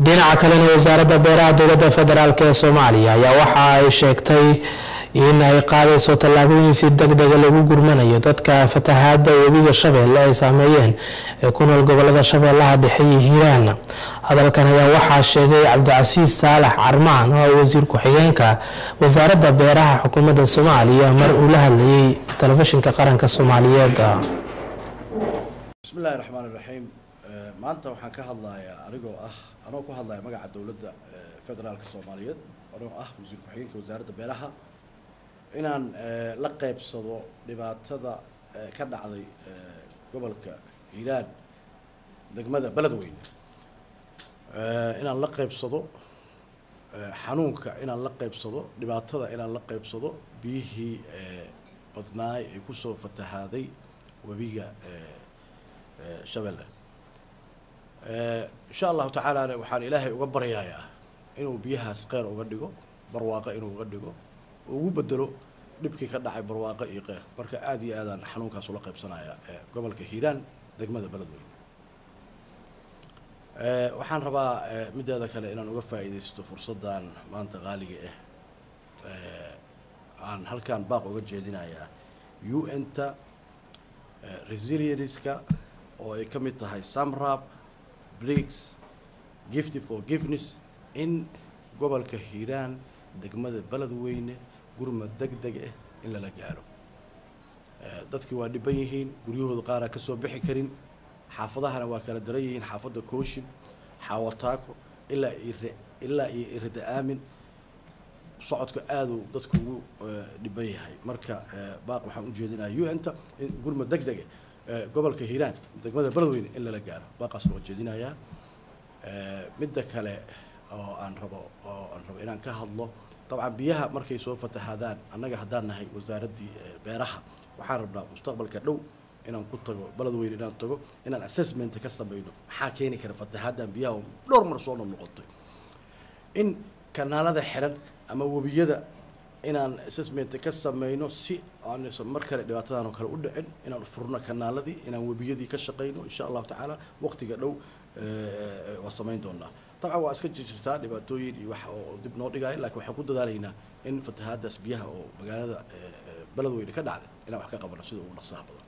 dhinaca kalena wasaaradda beeraha dowladda federaalk ee Soomaaliya ayaa waxa ay sheegtay in ay qaadayso tallaabooyin si degdeg ah lagu gurmanayo dadka fatahaada webiga Shabeelle ay saameeyeen ee ku nool gobolada Shabeellaha Dhexe iyo Hiiraan. Hadalkan ayaa waxaa sheegay Cabdicasiis Saalax Carmaan oo wasiir ku-xigeenka wasaaradda beeraha xukuumadda Soomaaliya mar uu la hadlayay telefishinka qaranka Soomaaliyeed. Bismillahir Rahmanir Rahiim. maanta waxaan ka hadlayaa anoo ku hadlaya magaca dawladda federaalka Soomaaliyeed anoo wasiir ku-xigeenka wasaaradda beeraha inaan la qaybsado dhibaatada ka dhacday gobolka Hiiraan degmada Beledweyne inaan la qaybsado xanuunka inaan la qaybsado dhibaatada inaan la qaybsado biyihii badnaay ee ku soo fatahaaday webiga Shabeelle insha Allah ta'ala waxaan ilaahay uga baryayaa inuu biyahaas qeyr uga dhigo barwaaqo inuu uga dhigo ugu bedelo dhibkii ka dhacay barwaaqo iyo qeyr marka aad iyo aadaan xanuunkaas ula qaybsanaya gobolka Hiiraan degmada Beledweyne waxaan rabaa mideeda kale inaan uga faa'iideysto fursadan maanta qaaliga aan halkaan baaq uga jeedinayaa UN-ta resilience-ka oo ay ka mid tahay Samrab BRICS Gift for Forgiveness in gobolka Hiiraan degmada Beledweyne gurmad degdeg ah in la gaaro dadkii waa dhiban yihiin guryahooda qaar ka soo bixi karin xaafadahana waa kala daran yihiin xaafada Kooshin Xawataako ilaa irida aamin socodka aad uu dadku ugu dhiban yahay marka baaq waxaan u jeedinayaa UN-ta in gurmad degdeg ah gobolka Hiiraan degmada Beledweyne in la gaaro baaqaas loo jeedinayaa midda kale oo aan rabo inaan ka hadlo طبعا biyaha markay soo fatahaadaan annaga hadaan nahay wasaaradii beeraha waxaan rabnaa mustaqbalka dhow inaan ku tago Beledweyne inaan tago inaan assessment ka sameeyno maxaa keeni kara fatahaadan biyaha dhowr mar soo noqotay in kanaalada xiran ama wabiyada inaan assessment ka sameeyno si aan mar kale dhibaatadan oo kale u dhicin inaan furno kanaaladii inaan wabiyadii ka shaqeyno insha Allah ta'ala waqtiga dhow waa sameyn doonaa طبعا waa iska jirtaa dhibaatooyin iyo wax oo dib noo dhigay laakiin waxaan ku dadaalaynaa in fatahaadaas biyaha oo magaalada Beledweyne ka dhacday inaan wax ka qabano sida ugu dhaqsaha badan